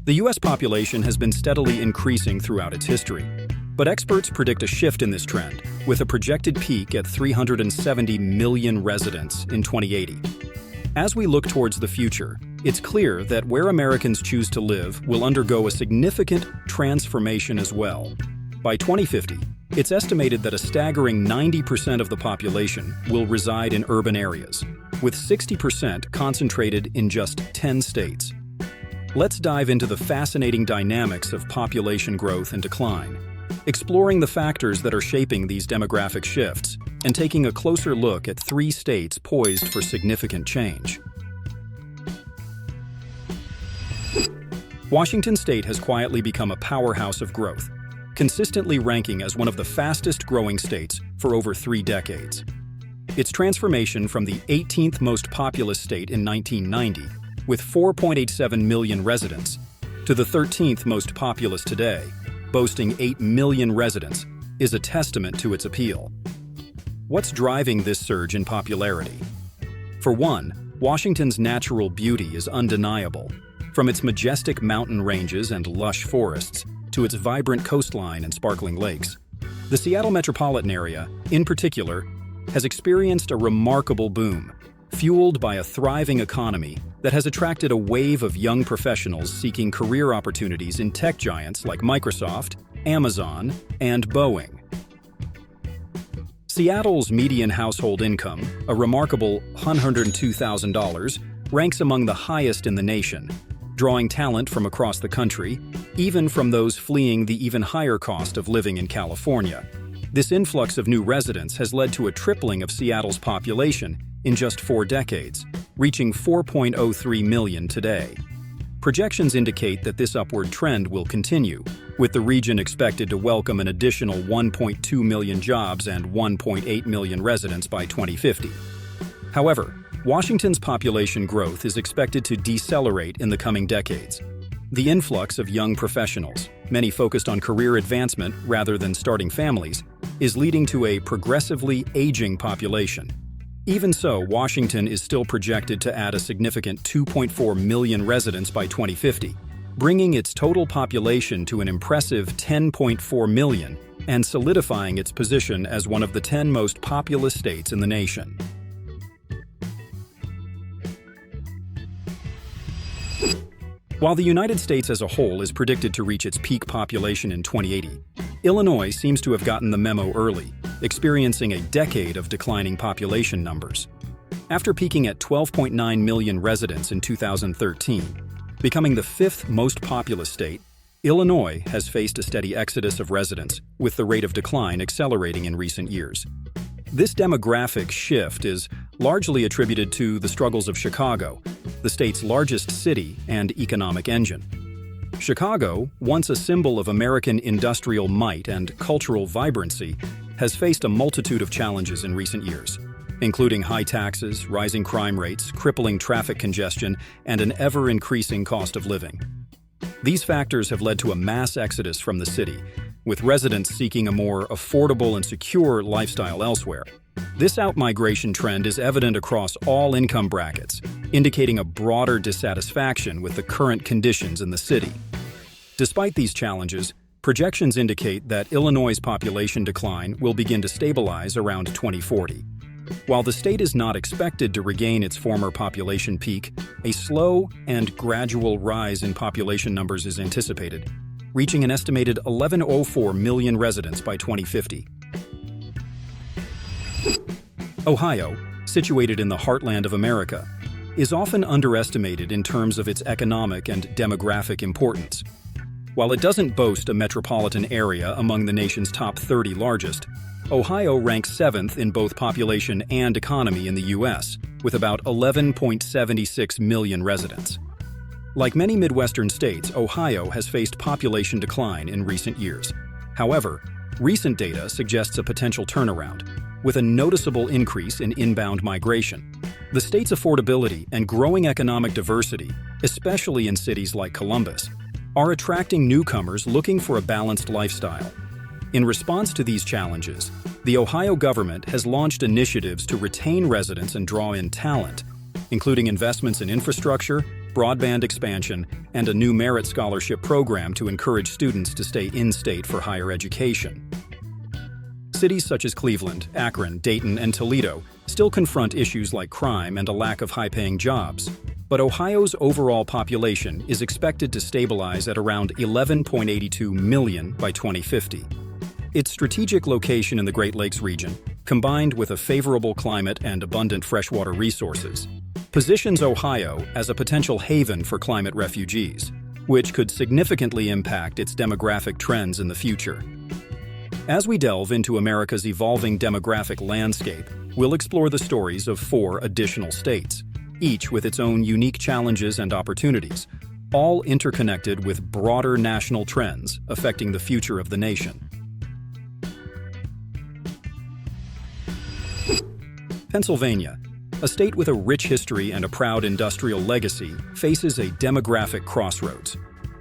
The U.S. population has been steadily increasing throughout its history, but experts predict a shift in this trend, with a projected peak at 370 million residents in 2080. As we look towards the future, it's clear that where Americans choose to live will undergo a significant transformation as well. By 2050, it's estimated that a staggering 90% of the population will reside in urban areas, with 60% concentrated in just 10 states. Let's dive into the fascinating dynamics of population growth and decline, exploring the factors that are shaping these demographic shifts and taking a closer look at 3 states poised for significant change. Washington State has quietly become a powerhouse of growth, consistently ranking as one of the fastest-growing states for over 3 decades. Its transformation from the 18th most populous state in 1990, with 4.87 million residents, to the 13th most populous today, boasting 8 million residents, is a testament to its appeal. What's driving this surge in popularity? For one, Washington's natural beauty is undeniable. From its majestic mountain ranges and lush forests to its vibrant coastline and sparkling lakes, the Seattle metropolitan area, in particular, has experienced a remarkable boom, fueled by a thriving economy that has attracted a wave of young professionals seeking career opportunities in tech giants like Microsoft, Amazon, and Boeing. Seattle's median household income, a remarkable $102,000, ranks among the highest in the nation, drawing talent from across the country, even from those fleeing the even higher cost of living in California. This influx of new residents has led to a tripling of Seattle's population in just 4 decades, reaching 4.03 million today. Projections indicate that this upward trend will continue, with the region expected to welcome an additional 1.2 million jobs and 1.8 million residents by 2050. However, Washington's population growth is expected to decelerate in the coming decades. The influx of young professionals, many focused on career advancement rather than starting families, is leading to a progressively aging population. Even so, Washington is still projected to add a significant 2.4 million residents by 2050, bringing its total population to an impressive 10.4 million and solidifying its position as one of the 10 most populous states in the nation. While the United States as a whole is predicted to reach its peak population in 2080, Illinois seems to have gotten the memo early, experiencing a decade of declining population numbers. After peaking at 12.9 million residents in 2013, becoming the 5th most populous state, Illinois has faced a steady exodus of residents, with the rate of decline accelerating in recent years. This demographic shift is largely attributed to the struggles of Chicago, the state's largest city and economic engine. Chicago, once a symbol of American industrial might and cultural vibrancy, has faced a multitude of challenges in recent years, including high taxes, rising crime rates, crippling traffic congestion, and an ever-increasing cost of living. These factors have led to a mass exodus from the city, with residents seeking a more affordable and secure lifestyle elsewhere. This outmigration trend is evident across all income brackets, indicating a broader dissatisfaction with the current conditions in the city. Despite these challenges, projections indicate that Illinois' population decline will begin to stabilize around 2040. While the state is not expected to regain its former population peak, a slow and gradual rise in population numbers is anticipated, reaching an estimated 11.04 million residents by 2050. Ohio, situated in the heartland of America, is often underestimated in terms of its economic and demographic importance. While it doesn't boast a metropolitan area among the nation's top 30 largest, Ohio ranks 7th in both population and economy in the U.S., with about 11.76 million residents. Like many Midwestern states, Ohio has faced population decline in recent years. However, recent data suggests a potential turnaround, with a noticeable increase in inbound migration. The state's affordability and growing economic diversity, especially in cities like Columbus, are attracting newcomers looking for a balanced lifestyle. In response to these challenges, the Ohio government has launched initiatives to retain residents and draw in talent, including investments in infrastructure, broadband expansion and a new merit scholarship program to encourage students to stay in-state for higher education. Cities such as Cleveland, Akron, Dayton, and Toledo still confront issues like crime and a lack of high-paying jobs, but Ohio's overall population is expected to stabilize at around 11.82 million by 2050. Its strategic location in the Great Lakes region, combined with a favorable climate and abundant freshwater resources, positions Ohio as a potential haven for climate refugees, which could significantly impact its demographic trends in the future. As we delve into America's evolving demographic landscape, we'll explore the stories of 4 additional states, each with its own unique challenges and opportunities, all interconnected with broader national trends affecting the future of the nation. Pennsylvania, a state with a rich history and a proud industrial legacy, faces a demographic crossroads.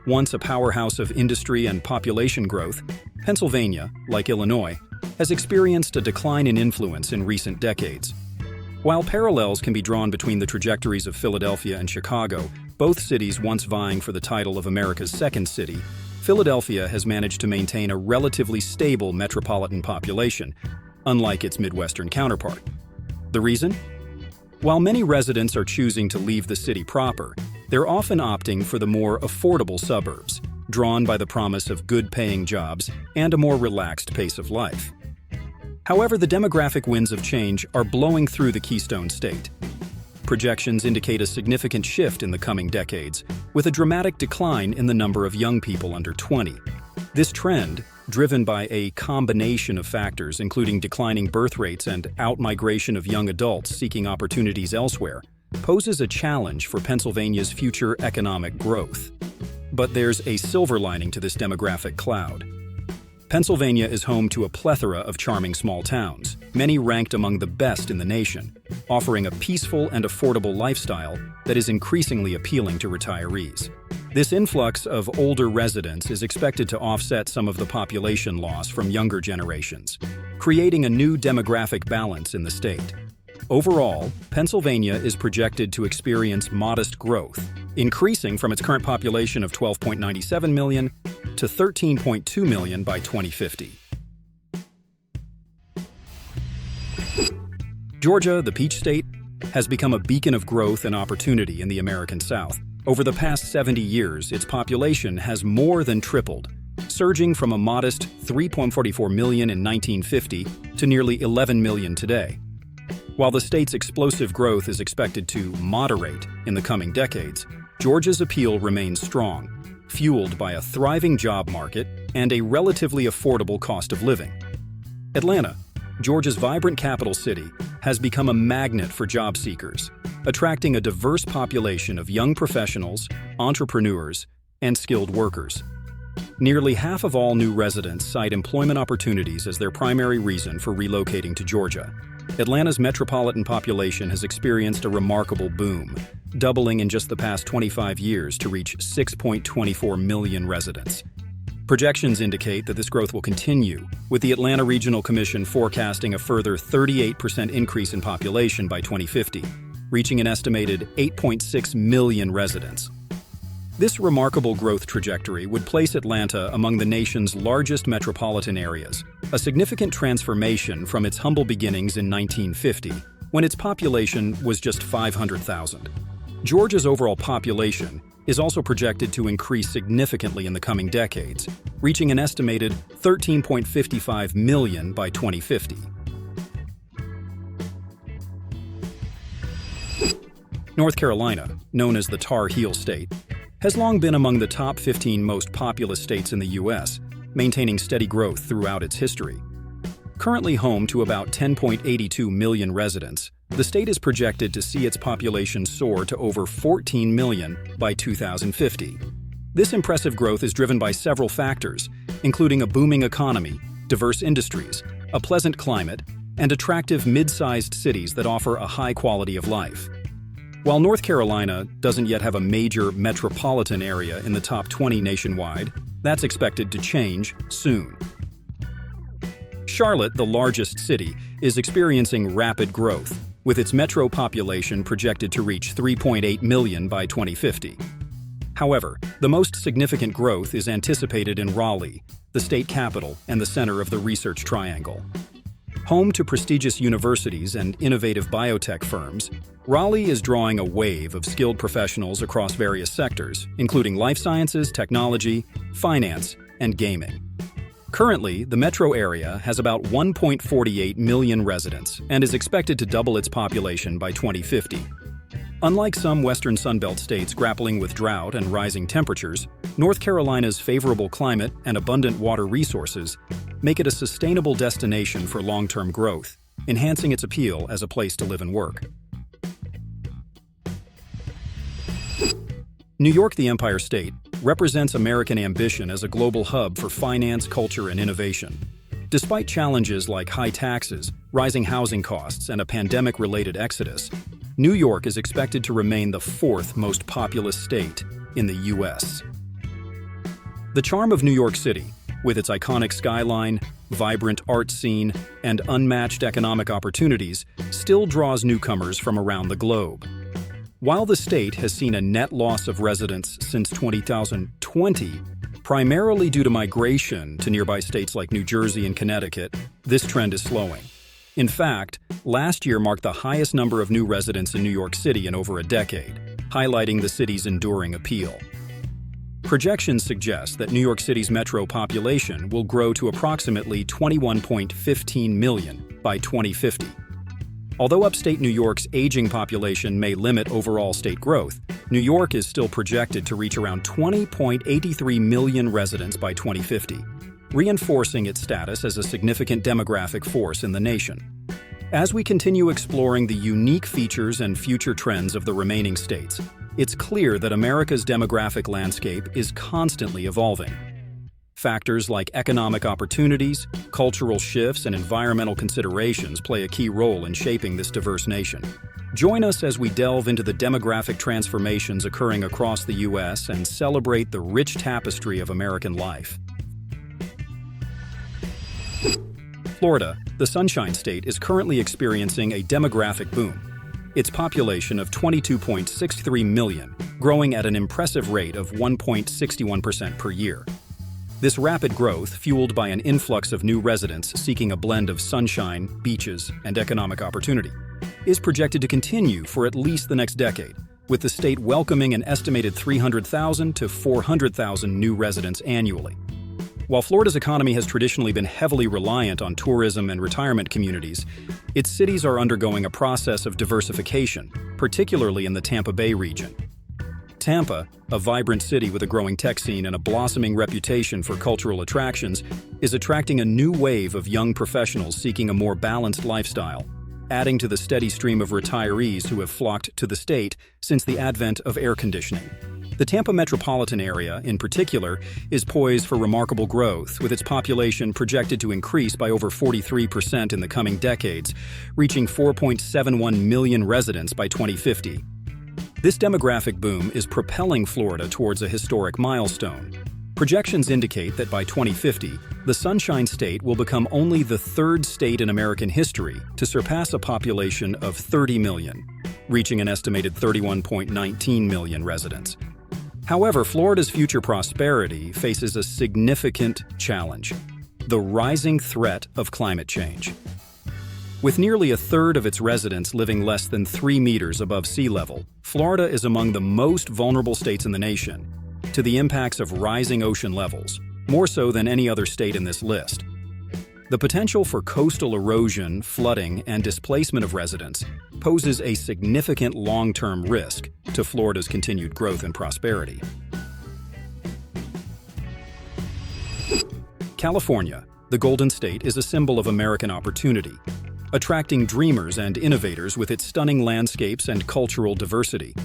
Once a powerhouse of industry and population growth, Pennsylvania, like Illinois, has experienced a decline in influence in recent decades. While parallels can be drawn between the trajectories of Philadelphia and Chicago, both cities once vying for the title of America's second city, Philadelphia has managed to maintain a relatively stable metropolitan population, unlike its Midwestern counterpart. The reason? While many residents are choosing to leave the city proper, they're often opting for the more affordable suburbs, drawn by the promise of good-paying jobs and a more relaxed pace of life. However, the demographic winds of change are blowing through the Keystone State. Projections indicate a significant shift in the coming decades, with a dramatic decline in the number of young people under 20. This trend, driven by a combination of factors including declining birth rates and outmigration of young adults seeking opportunities elsewhere, poses a challenge for Pennsylvania's future economic growth. But there's a silver lining to this demographic cloud. Pennsylvania is home to a plethora of charming small towns, many ranked among the best in the nation, offering a peaceful and affordable lifestyle that is increasingly appealing to retirees. This influx of older residents is expected to offset some of the population loss from younger generations, creating a new demographic balance in the state. Overall, Pennsylvania is projected to experience modest growth, increasing from its current population of 12.97 million to 13.2 million by 2050. Georgia, the Peach State, has become a beacon of growth and opportunity in the American South. Over the past 70 years, its population has more than tripled, surging from a modest 3.44 million in 1950 to nearly 11 million today. While the state's explosive growth is expected to moderate in the coming decades, Georgia's appeal remains strong, fueled by a thriving job market and a relatively affordable cost of living. Atlanta, Georgia's vibrant capital city, has become a magnet for job seekers, attracting a diverse population of young professionals, entrepreneurs, and skilled workers. Nearly half of all new residents cite employment opportunities as their primary reason for relocating to Georgia. Atlanta's metropolitan population has experienced a remarkable boom, doubling in just the past 25 years to reach 6.24 million residents. Projections indicate that this growth will continue, with the Atlanta Regional Commission forecasting a further 38% increase in population by 2050, reaching an estimated 8.6 million residents. This remarkable growth trajectory would place Atlanta among the nation's largest metropolitan areas, a significant transformation from its humble beginnings in 1950, when its population was just 500,000. Georgia's overall population is also projected to increase significantly in the coming decades, reaching an estimated 13.55 million by 2050. North Carolina, known as the Tar Heel State, has long been among the top 15 most populous states in the U.S., maintaining steady growth throughout its history. Currently home to about 10.82 million residents, the state is projected to see its population soar to over 14 million by 2050. This impressive growth is driven by several factors, including a booming economy, diverse industries, a pleasant climate, and attractive mid-sized cities that offer a high quality of life. While North Carolina doesn't yet have a major metropolitan area in the top 20 nationwide, that's expected to change soon. Charlotte, the largest city, is experiencing rapid growth, with its metro population projected to reach 3.8 million by 2050. However, the most significant growth is anticipated in Raleigh, the state capital and the center of the Research Triangle. Home to prestigious universities and innovative biotech firms, Raleigh is drawing a wave of skilled professionals across various sectors, including life sciences, technology, finance, and gaming. Currently, the metro area has about 1.48 million residents and is expected to double its population by 2050. Unlike some Western Sunbelt states grappling with drought and rising temperatures, North Carolina's favorable climate and abundant water resources make it a sustainable destination for long-term growth, enhancing its appeal as a place to live and work. New York, the Empire State, represents American ambition as a global hub for finance, culture, and innovation. Despite challenges like high taxes, rising housing costs, and a pandemic-related exodus, New York is expected to remain the fourth most populous state in the U.S. The charm of New York City, with its iconic skyline, vibrant art scene, and unmatched economic opportunities, still draws newcomers from around the globe. While the state has seen a net loss of residents since 2020, primarily due to migration to nearby states like New Jersey and Connecticut, this trend is slowing. In fact, last year marked the highest number of new residents in New York City in over a decade, highlighting the city's enduring appeal. Projections suggest that New York City's metro population will grow to approximately 21.15 million by 2050. Although upstate New York's aging population may limit overall state growth, New York is still projected to reach around 20.83 million residents by 2050, reinforcing its status as a significant demographic force in the nation. As we continue exploring the unique features and future trends of the remaining states, it's clear that America's demographic landscape is constantly evolving. Factors like economic opportunities, cultural shifts, and environmental considerations play a key role in shaping this diverse nation. Join us as we delve into the demographic transformations occurring across the U.S. and celebrate the rich tapestry of American life. Florida, the Sunshine State, is currently experiencing a demographic boom. Its population of 22.63 million, growing at an impressive rate of 1.61% per year. This rapid growth, fueled by an influx of new residents seeking a blend of sunshine, beaches, and economic opportunity, is projected to continue for at least the next decade, with the state welcoming an estimated 300,000 to 400,000 new residents annually. While Florida's economy has traditionally been heavily reliant on tourism and retirement communities, its cities are undergoing a process of diversification, particularly in the Tampa Bay region. Tampa, a vibrant city with a growing tech scene and a blossoming reputation for cultural attractions, is attracting a new wave of young professionals seeking a more balanced lifestyle, adding to the steady stream of retirees who have flocked to the state since the advent of air conditioning. The Tampa metropolitan area, in particular, is poised for remarkable growth, with its population projected to increase by over 43% in the coming decades, reaching 4.71 million residents by 2050. This demographic boom is propelling Florida towards a historic milestone. Projections indicate that by 2050, the Sunshine State will become only the third state in American history to surpass a population of 30 million, reaching an estimated 31.19 million residents. However, Florida's future prosperity faces a significant challenge: the rising threat of climate change. With nearly a third of its residents living less than 3 meters above sea level, Florida is among the most vulnerable states in the nation to the impacts of rising ocean levels, more so than any other state in this list. The potential for coastal erosion, flooding, and displacement of residents poses a significant long-term risk to Florida's continued growth and prosperity. California, the Golden State, is a symbol of American opportunity, attracting dreamers and innovators with its stunning landscapes and cultural diversity.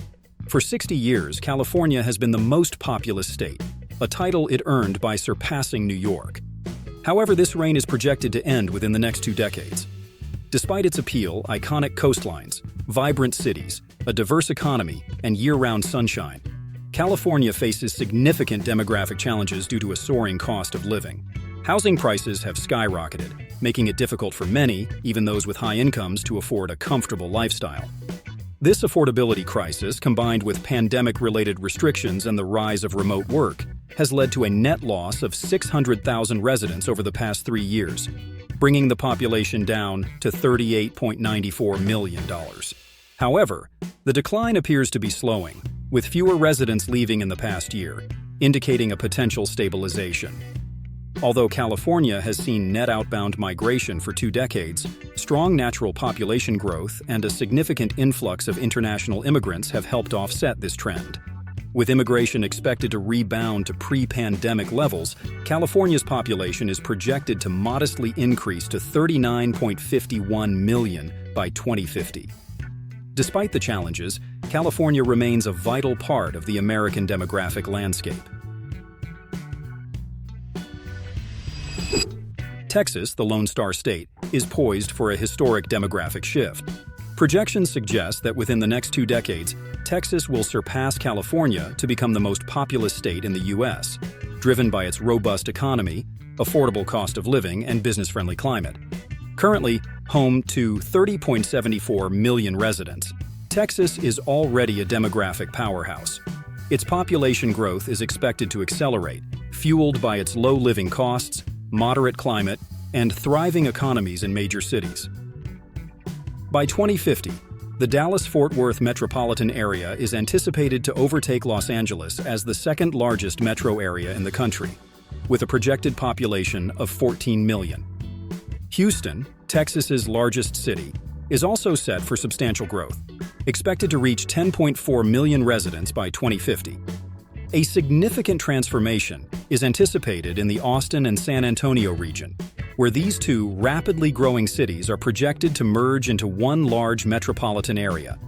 For 60 years, California has been the most populous state, a title it earned by surpassing New York. However, this reign is projected to end within the next 2 decades. Despite its appeal, iconic coastlines, vibrant cities, a diverse economy, and year-round sunshine, California faces significant demographic challenges due to a soaring cost of living. Housing prices have skyrocketed, making it difficult for many, even those with high incomes, to afford a comfortable lifestyle. This affordability crisis, combined with pandemic-related restrictions and the rise of remote work, has led to a net loss of 600,000 residents over the past 3 years, bringing the population down to $38.94 million. However, the decline appears to be slowing, with fewer residents leaving in the past year, indicating a potential stabilization. Although California has seen net outbound migration for 2 decades, strong natural population growth and a significant influx of international immigrants have helped offset this trend. With immigration expected to rebound to pre-pandemic levels, California's population is projected to modestly increase to 39.51 million by 2050. Despite the challenges, California remains a vital part of the American demographic landscape. Texas, the Lone Star State, is poised for a historic demographic shift. Projections suggest that within the next 2 decades, Texas will surpass California to become the most populous state in the U.S., driven by its robust economy, affordable cost of living, and business-friendly climate. Currently home to 30.74 million residents, Texas is already a demographic powerhouse. Its population growth is expected to accelerate, fueled by its low living costs, moderate climate, and thriving economies in major cities. By 2050, the Dallas-Fort Worth metropolitan area is anticipated to overtake Los Angeles as the second largest metro area in the country, with a projected population of 14 million. Houston, Texas's largest city, is also set for substantial growth, expected to reach 10.4 million residents by 2050. A significant transformation is anticipated in the Austin and San Antonio region, where these 2 rapidly growing cities are projected to merge into one large metropolitan area,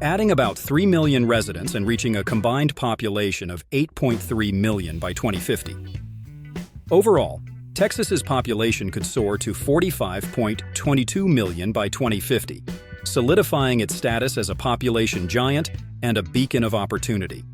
adding about 3 million residents and reaching a combined population of 8.3 million by 2050. Overall, Texas's population could soar to 45.22 million by 2050, solidifying its status as a population giant and a beacon of opportunity.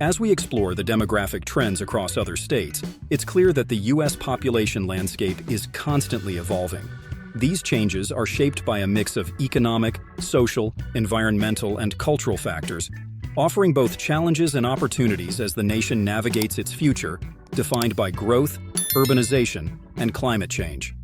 As we explore the demographic trends across other states, it's clear that the U.S. population landscape is constantly evolving. These changes are shaped by a mix of economic, social, environmental, and cultural factors, offering both challenges and opportunities as the nation navigates its future, defined by growth, urbanization, and climate change.